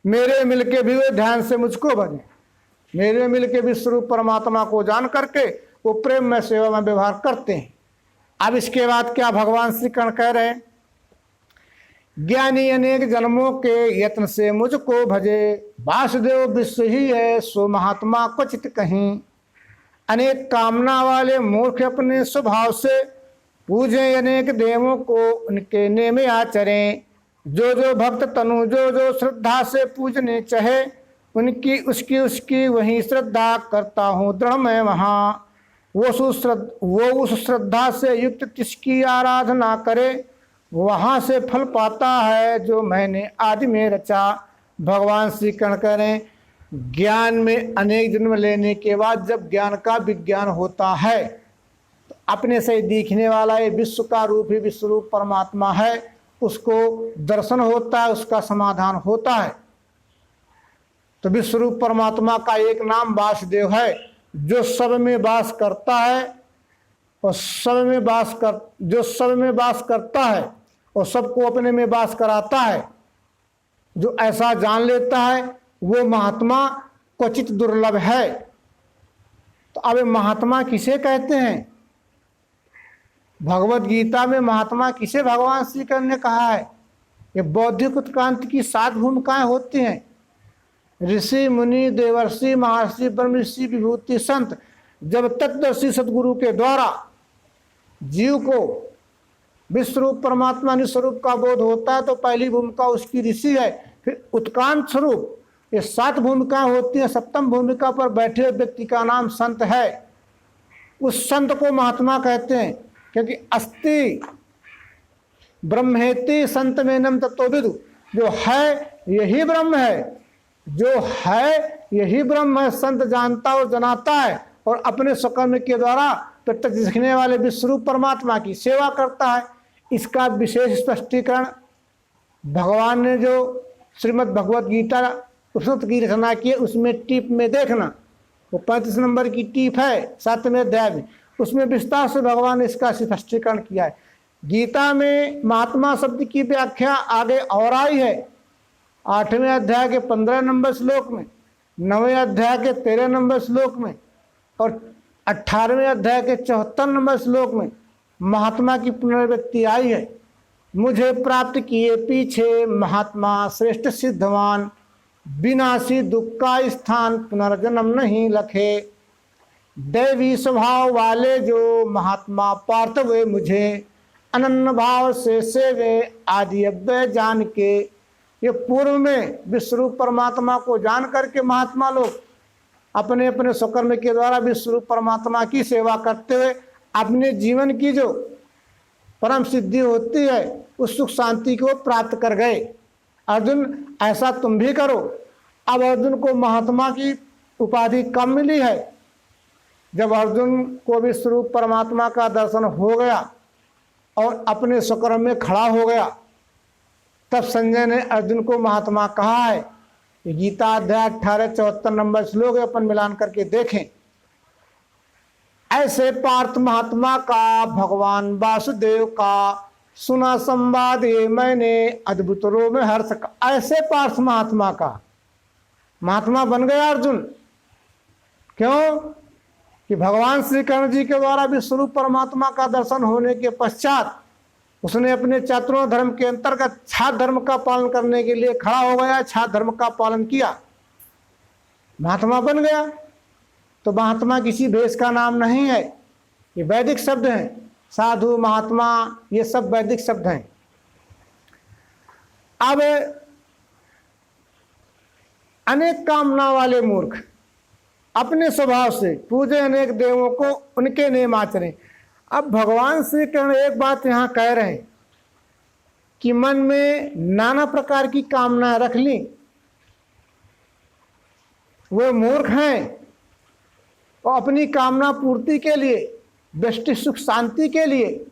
S1: मेरे मिलके भी वे ध्यान से मुझको भजे, मेरे मिलके भी स्वरूप परमात्मा को जान करके वो प्रेम में सेवा में व्यवहार करते हैं। अब इसके बाद क्या भगवान श्री कृष्ण कह रहे हैं? ज्ञानी अनेक जन्मों के यत्न से मुझको भजे, वासुदेव विश्व ही है सो महात्मा क्वचित कहीं। अनेक कामना वाले मूर्ख अपने स्वभाव से पूजे अनेक देवों को उनके नेम आचरें। जो जो भक्त तनु जो जो श्रद्धा से पूजने चाहे, उनकी उसकी उसकी वही श्रद्धा करता हूँ दृढ़ मैं वहाँ। वो उस श्रद्धा से युक्त किसकी आराधना करे, वहाँ से फल पाता है जो मैंने आदि में रचा। भगवान श्री कृष्ण कह रहे हैं, ज्ञान में अनेक जन्म लेने के बाद जब ज्ञान का विज्ञान होता है तो अपने से दिखने वाला ये विश्व का रूप ही विश्वरूप परमात्मा है, उसको दर्शन होता है, उसका समाधान होता है। तो विश्वरूप परमात्मा का एक नाम वासुदेव है, जो सब में वास करता है और जो सब में वास करता है और सबको अपने में वास कराता है। जो ऐसा जान लेता है वो महात्मा क्वचित दुर्लभ है। तो अब महात्मा किसे कहते हैं? भगवत गीता में महात्मा किसे भगवान श्री कृष्ण ने कहा है? ये बौद्धिक उत्क्रांति की 7 भूमिकाएं होती हैं। ऋषि मुनि देवर्षि महर्षि ब्रह्म ऋषि विभूति संत। जब तत्वदर्शी सदगुरु के द्वारा जीव को विश्वरूप परमात्मा निस्वरूप का बोध होता है तो पहली भूमिका उसकी ऋषि है, फिर उत्क्रांत स्वरूप। ये 7 भूमिकाएं होती हैं। 7वीं भूमिका पर बैठे व्यक्ति का नाम संत है। उस संत को महात्मा कहते हैं, क्योंकि अस्ति ब्रह्मेति संत में नम तत्वविदु। जो है यही ब्रह्म है, जो है यही ब्रह्म है, संत जानता और जनाता है और अपने स्वकर्म के द्वारा प्रत्यक्ष दिखने वाले विश्वरूप परमात्मा की सेवा करता है। इसका विशेष स्पष्टीकरण भगवान ने जो श्रीमद् भगवत गीता उपनिषद की रचना की है उसमें टीप में देखना, वो 35 नंबर की टीप है 7वें अध्याय में, उसमें विस्तार से भगवान ने इसका स्पष्टीकरण किया है। गीता में महात्मा शब्द की व्याख्या आगे और आई है 8वें अध्याय के 15 नंबर श्लोक में, 9वें अध्याय के 13 नंबर श्लोक में और 18वें अध्याय के 74 नंबर श्लोक में महात्मा की पुनर्व्यक्ति आई है। मुझे प्राप्त किए पीछे महात्मा श्रेष्ठ सिद्धवान, विनाशी दुख का स्थान पुनर्जन्म नहीं लखे। दैवी स्वभाव वाले जो महात्मा पार्थ वे मुझे, अनन्य भाव से सेवे आदि अव्यय जान के। ये पूर्व में विश्वरूप परमात्मा को जान करके महात्मा लोग अपने अपने स्वकर्म के द्वारा विश्वरूप परमात्मा की सेवा करते हुए अपने जीवन की जो परम सिद्धि होती है उस सुख शांति को प्राप्त कर गए। अर्जुन ऐसा तुम भी करो। अब अर्जुन को महात्मा की उपाधि कम मिली है। जब अर्जुन को विश्वरूप परमात्मा का दर्शन हो गया और अपने स्वकर्म में खड़ा हो गया, तब संजय ने अर्जुन को महात्मा कहा है। गीता अध्याय 18-74 नंबर श्लोक अपन मिलान करके देखें। ऐसे पार्थ महात्मा का भगवान वासुदेव का सुना संवाद ये मैंने अद्भुत रो में हर्ष का। ऐसे पार्थ महात्मा का महात्मा बन गया अर्जुन। क्यों? कि भगवान श्री कृष्ण जी के द्वारा विश्वरूप परमात्मा का दर्शन होने के पश्चात उसने अपने चातुर्वर्ण्य धर्म के अंतर्गत छात्र धर्म का पालन करने के लिए खड़ा हो गया, छात्र धर्म का पालन किया, महात्मा बन गया। तो महात्मा किसी भेष का नाम नहीं है, ये वैदिक शब्द हैं। साधु महात्मा ये सब वैदिक शब्द हैं। अब अनेक कामना वाले मूर्ख अपने स्वभाव से पूजे अनेक देवों को उनके नेम आचरें। अब भगवान श्री कृष्ण एक बात यहाँ कह रहे हैं कि मन में नाना प्रकार की कामना रख ली, वो मूर्ख हैं और अपनी कामना पूर्ति के लिए व्यष्टि सुख शांति के लिए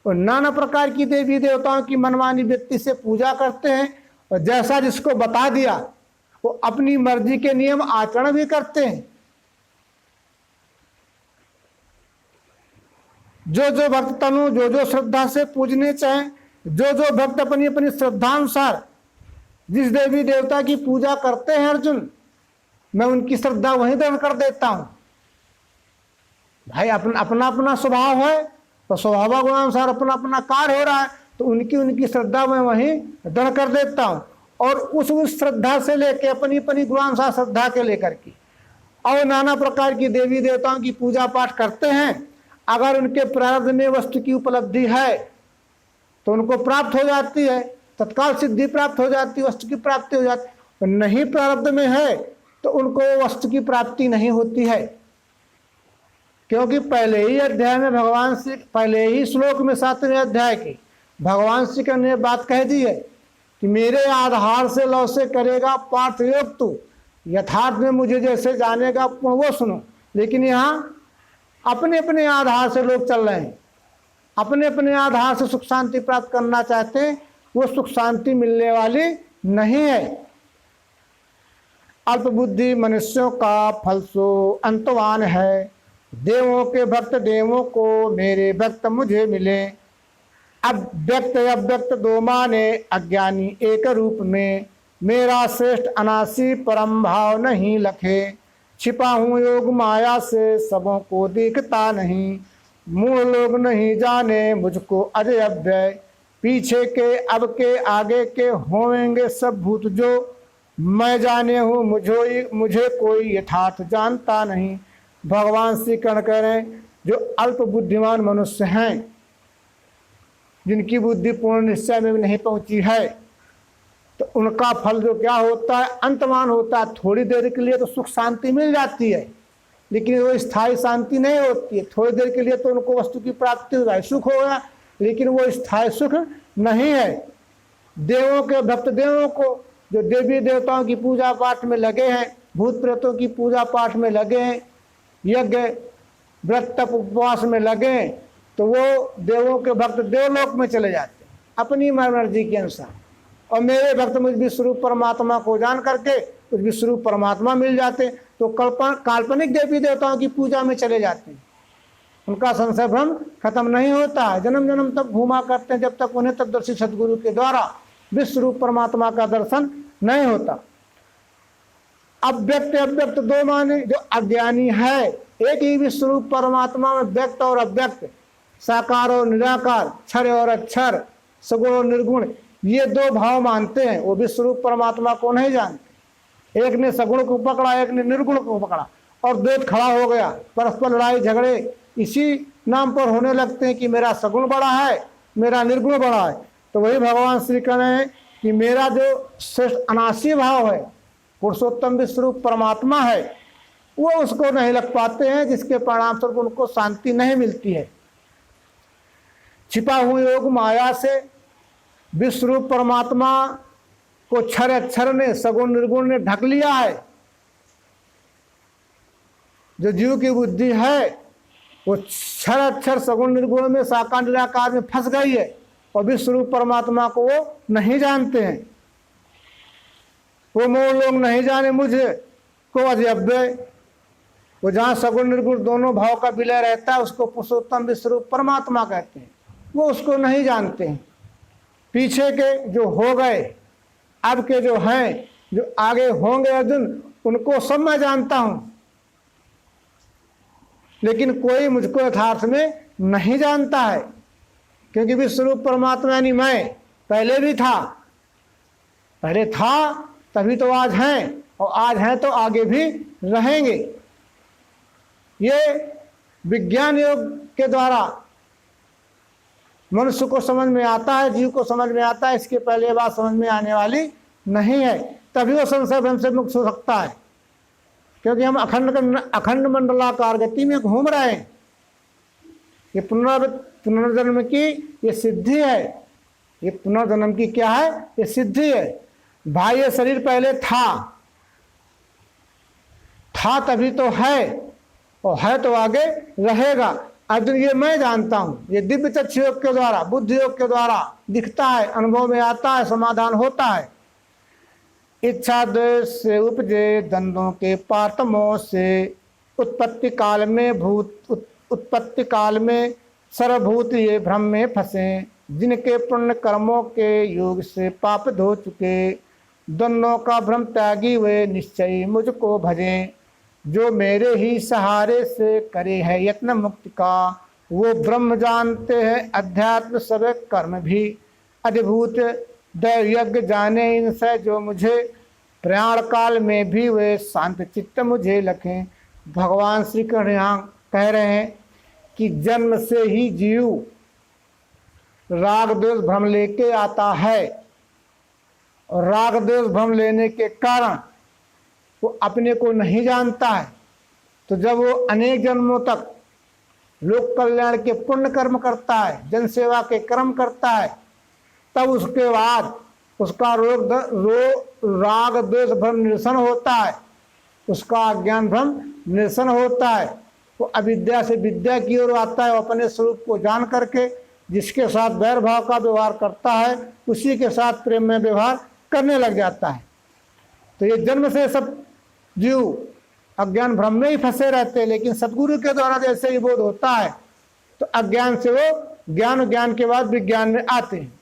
S1: और नाना प्रकार की देवी देवताओं की मनमानी व्यक्ति से पूजा करते हैं, और जैसा जिसको बता दिया वो अपनी मर्जी के नियम आचरण भी करते हैं। जो जो भक्त तनु जो जो श्रद्धा से पूजने चाहें, जो जो भक्त अपनी अपनी श्रद्धानुसार जिस देवी देवता की पूजा करते हैं अर्जुन, मैं उनकी श्रद्धा वहीं दर्शन कर देता हूं। भाई अपना अपना स्वभाव है, तो स्वभाव गुणानुसार अपना अपना कार्य हो रहा है, तो उनकी उनकी श्रद्धा मैं वहीं दृढ़ कर देता हूँ। और उस श्रद्धा से लेके अपनी अपनी गुणानुसार श्रद्धा के लेकर के और नाना प्रकार की देवी देवताओं की पूजा पाठ करते हैं। अगर उनके प्रारब्ध में वस्तु की उपलब्धि है तो उनको प्राप्त हो जाती है, तत्काल सिद्धि प्राप्त हो जाती है, वस्तु की प्राप्ति हो जाती है। नहीं प्रारब्ध में है तो उनको वस्तु की प्राप्ति नहीं होती है, क्योंकि पहले ही अध्याय में भगवान श्री, पहले ही श्लोक में 7वें अध्याय की भगवान श्री कृष्ण ने बात कह दी है कि मेरे आधार से लव से करेगा पार्थ योग तू, यथार्थ में मुझे जैसे जानेगा वो सुनो। लेकिन यहाँ अपने अपने आधार से लोग चल रहे हैं, अपने अपने आधार से सुख शांति प्राप्त करना चाहते हैं, वो सुख शांति मिलने वाली नहीं है। अल्प बुद्धि मनुष्यों का फल सो अंतवान है, देवों के भक्त देवों को मेरे भक्त मुझे मिले। अब व्यक्त अव्यक्त दो माने अज्ञानी एक रूप में, मेरा श्रेष्ठ अनासी परम भाव नहीं लखे। छिपा हूँ योग माया से सबों को दिखता नहीं, मूल लोग नहीं जाने मुझको अजय अव्यय। पीछे के अब के आगे के होंगे सब भूत जो, मैं जाने हूँ मुझे कोई यथार्थ जानता नहीं। भगवान श्री कृष्ण कह रहे हैं जो अल्प बुद्धिमान मनुष्य हैं, जिनकी बुद्धि पूर्ण निश्चय में भी नहीं पहुंची है, तो उनका फल जो क्या होता है, अंतमान होता है। थोड़ी देर के लिए तो सुख शांति मिल जाती है, लेकिन वो स्थायी शांति नहीं होती है। थोड़ी देर के लिए तो उनको वस्तु की प्राप्ति हो जाए, सुख हो गया, लेकिन वो स्थायी सुख नहीं है। देवों के भक्त देवों को, जो देवी देवताओं की पूजा पाठ में लगे हैं, भूत प्रेतों की पूजा पाठ में लगे हैं, यज्ञ व्रत तप उपवास में लगे, तो वो देवों के भक्त देवलोक में चले जाते हैं अपनी मर्जी के अनुसार। और मेरे भक्त मुझ विश्वरूप परमात्मा को जान करके उस विश्वरूप परमात्मा मिल जाते, तो काल्पनिक देवी देवताओं की पूजा में चले जाते हैं। उनका संशय भ्रम खत्म नहीं होता है, जन्म जन्म तक घूमा करते हैं, जब तक उन्हें तत्दर्शी सदगुरु के द्वारा विश्वरूप परमात्मा का दर्शन नहीं होता। अव्यक्त अव्यक्त दो माने, जो अज्ञानी है एक ही विश्वरूप परमात्मा में व्यक्त और अव्यक्त, साकार और निराकार, क्षर और अक्षर, सगुण और निर्गुण, ये दो भाव मानते हैं, वो विश्वरूप परमात्मा को नहीं जानते। एक ने सगुण को पकड़ा, एक ने निर्गुण को पकड़ा, और द्वैत खड़ा हो गया। परस्पर लड़ाई झगड़े इसी नाम पर होने लगते हैं कि मेरा सगुण बड़ा है, मेरा निर्गुण बड़ा है। तो वही भगवान श्री कह रहे हैं कि मेरा जो श्रेष्ठ अनासी भाव है, पुरुषोत्तम विश्वरूप परमात्मा है, वो उसको नहीं लग पाते हैं, जिसके परिणाम स्वरूप उनको शांति नहीं मिलती है। छिपा हुआ योग माया से विश्वरूप परमात्मा को क्षर अक्षर ने, सगुण निर्गुण ने ढक लिया है। जो जीव की बुद्धि है वो क्षर अक्षर सगुण निर्गुण में, साकार निराकार में फंस गई है, और विश्वरूप परमात्मा को वो नहीं जानते हैं। वो मोह लोग नहीं जाने मुझे को अजय। वो जहाँ सगुण निर्गुण दोनों भाव का विलय रहता है, उसको पुरुषोत्तम विश्वरूप परमात्मा कहते हैं। वो उसको नहीं जानते हैं। पीछे के जो हो गए, अब के जो हैं, जो आगे होंगे अर्जुन, उनको सब मैं जानता हूँ, लेकिन कोई मुझको यथार्थ में नहीं जानता है, क्योंकि विश्वरूप परमात्मा यानी मैं पहले भी था, पहले था तभी तो आज हैं, और आज हैं तो आगे भी रहेंगे। ये विज्ञान योग के द्वारा मनुष्य को समझ में आता है, जीव को समझ में आता है। इसके पहले बात समझ में आने वाली नहीं है, तभी वो संशय भ्रम से मुक्त हो सकता है, क्योंकि हम अखंड मंडलाकार गति में घूम रहे हैं। ये पुनर्जन्म की ये सिद्धि है। ये पुनर्जन्म की क्या है? ये सिद्धि है। भाई ये शरीर पहले था तभी तो है, और है तो आगे रहेगा। अर्जुन ये मैं जानता हूँ, ये दिव्य चक्षु योग के द्वारा, बुद्धि योग के द्वारा दिखता है, अनुभव में आता है, समाधान होता है। इच्छा द्वेष से उपजे द्वंद्वों के पातमों से उत्पत्ति काल में सर्वभूत ये भ्रम में फंसे, जिनके पुण्य कर्मों के योग से पाप धो चुके, दोनों का भ्रम त्यागी वे निश्चय मुझको भजें, जो मेरे ही सहारे से करे है यत्न मुक्ति का, वो ब्रह्म जानते हैं अध्यात्म सब कर्म भी, अधिभूत दैव यज्ञ जाने इनसे जो मुझे, प्रयाण काल में भी वे शांत चित्त मुझे लखें। भगवान श्री कृष्ण यहाँ कह रहे हैं कि जन्म से ही जीव राग द्वेष भ्रम लेके आता है, और राग द्वेष भ्रम लेने के कारण वो अपने को नहीं जानता है। तो जब वो अनेक जन्मों तक लोक कल्याण के पुण्य कर्म करता है, जन सेवा के कर्म करता है, तब उसके बाद उसका राग द्वेष भ्रम निरसन होता है, उसका अज्ञान भ्रम निरसन होता है। वो अविद्या से विद्या की ओर आता है, वो अपने स्वरूप को जान करके जिसके साथ वैर भाव का व्यवहार करता है उसी के साथ प्रेम में व्यवहार करने लग जाता है। तो ये जन्म से सब जीव अज्ञान भ्रम में ही फंसे रहते हैं, लेकिन सदगुरु के द्वारा जैसे ही बोध होता है तो अज्ञान से वो ज्ञान के बाद विज्ञान में आते हैं।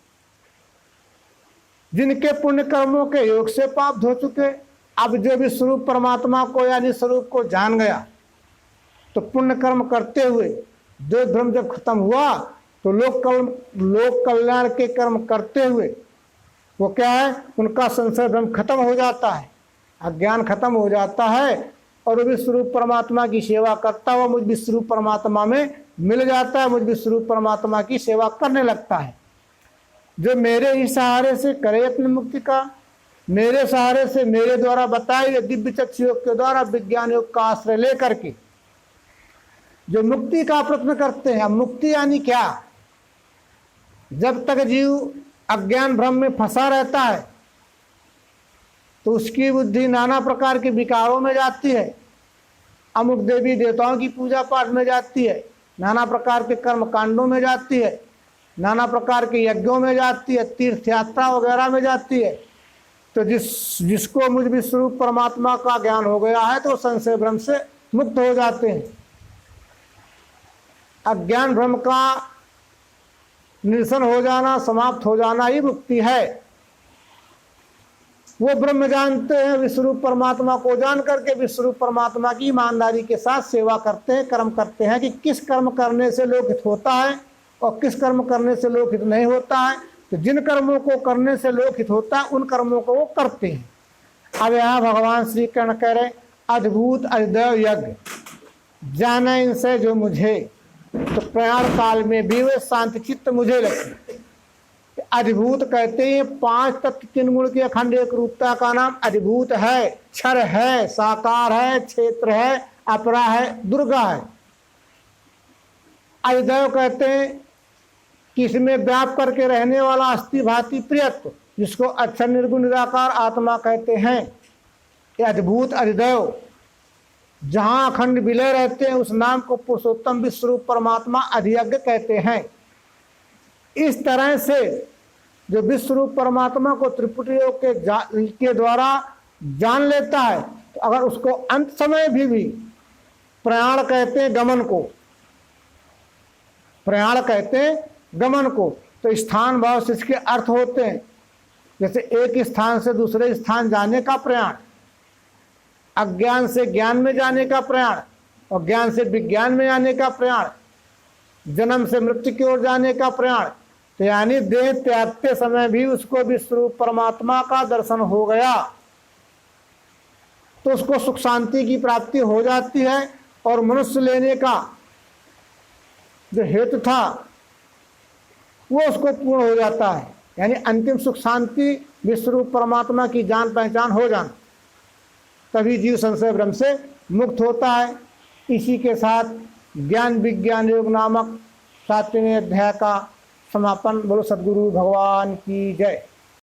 S1: जिनके पुण्य कर्मों के योग से पाप धो चुके, अब जो भी स्वरूप परमात्मा को यानी स्वरूप को जान गया, तो पुण्य कर्म करते हुए द्वेष भ्रम जब खत्म हुआ तो लोक कल्याण के कर्म करते हुए वो क्या है, उनका संशय भ्रम खत्म हो जाता है, अज्ञान खत्म हो जाता है, और वो विश्वरूप परमात्मा की सेवा करता हुआ मुझ विश्वरूप परमात्मा में मिल जाता है, मुझ विश्वरूप परमात्मा की सेवा करने लगता है। जो मेरे ही सहारे से करे अपनी मुक्ति का, मेरे सहारे से मेरे द्वारा बताए गए दिव्य चक्षु योग के द्वारा विज्ञान योग का आश्रय लेकर के जो मुक्ति का प्रयत्न करते हैं। मुक्ति यानी क्या? जब तक जीव अज्ञान भ्रम में फंसा रहता है तो उसकी बुद्धि नाना प्रकार के विकारों में जाती है, अमुक देवी देवताओं की पूजा पाठ में जाती है, नाना प्रकार के कर्म कांडों में जाती है, नाना प्रकार के यज्ञों में जाती है, तीर्थ यात्रा वगैरह में जाती है। तो जिसको मुझ विश्वरूप परमात्मा का ज्ञान हो गया है तो संशय भ्रम से मुक्त हो जाते हैं। अज्ञान भ्रम का निरसन हो जाना, समाप्त हो जाना ही मुक्ति है। वो ब्रह्म जानते हैं, विश्वरूप परमात्मा को जान करके विश्वरूप परमात्मा की ईमानदारी के साथ सेवा करते हैं, कर्म करते हैं कि किस कर्म करने से लोकहित होता है और किस कर्म करने से लोकहित नहीं होता है। तो जिन कर्मों को करने से लोकहित होता है उन कर्मों को वो करते हैं। अब यहाँ भगवान श्री कृष्ण कह रहे अद्भुत अद्वैत यज्ञ जाना इनसे जो मुझे, तो प्रयाण काल में भी वे शांत चित्त मुझे लगे। अधिभूत कहते हैं 5 तत्व 3 गुण की अखंड एक रूपता का नाम अधिभूत है। क्षर है, साकार है, क्षेत्र है, अपरा है, दुर्गा है। अधिदैव कहते हैं कि इसमें व्याप करके रहने वाला अस्थि भांति प्रियत्व, जिसको अक्षर निर्गुण निराकार आत्मा कहते हैं। ये अद्भुत अधिदैव जहाँ अखंड विलय रहते हैं उस नाम को पुरुषोत्तम विश्वरूप परमात्मा अधियज्ञ कहते हैं। इस तरह से जो विश्वरूप परमात्मा को त्रिपुटी योग के द्वारा जान लेता है, तो अगर उसको अंत समय भी प्रयाण कहते हैं गमन को, प्रयाण कहते हैं गमन को, तो स्थान भाव से इसके अर्थ होते हैं। जैसे एक स्थान से दूसरे स्थान जाने का प्रयाण, अज्ञान से ज्ञान में जाने का प्रयाण, और ज्ञान से विज्ञान में आने का प्रयाण, जन्म से मृत्यु की ओर जाने का प्रयाण। तो यानी देह त्यागते समय भी उसको विश्वरूप परमात्मा का दर्शन हो गया तो उसको सुख शांति की प्राप्ति हो जाती है, और मनुष्य लेने का जो हेतु था वो उसको पूर्ण हो जाता है। यानी अंतिम सुख शांति विश्वरूप परमात्मा की जान पहचान हो जाना, तभी जीव संशय भ्रम से मुक्त होता है। इसी के साथ ज्ञान विज्ञान योग नामक 7वें अध्याय का समापन। बोलो सद्गुरु भगवान की जय।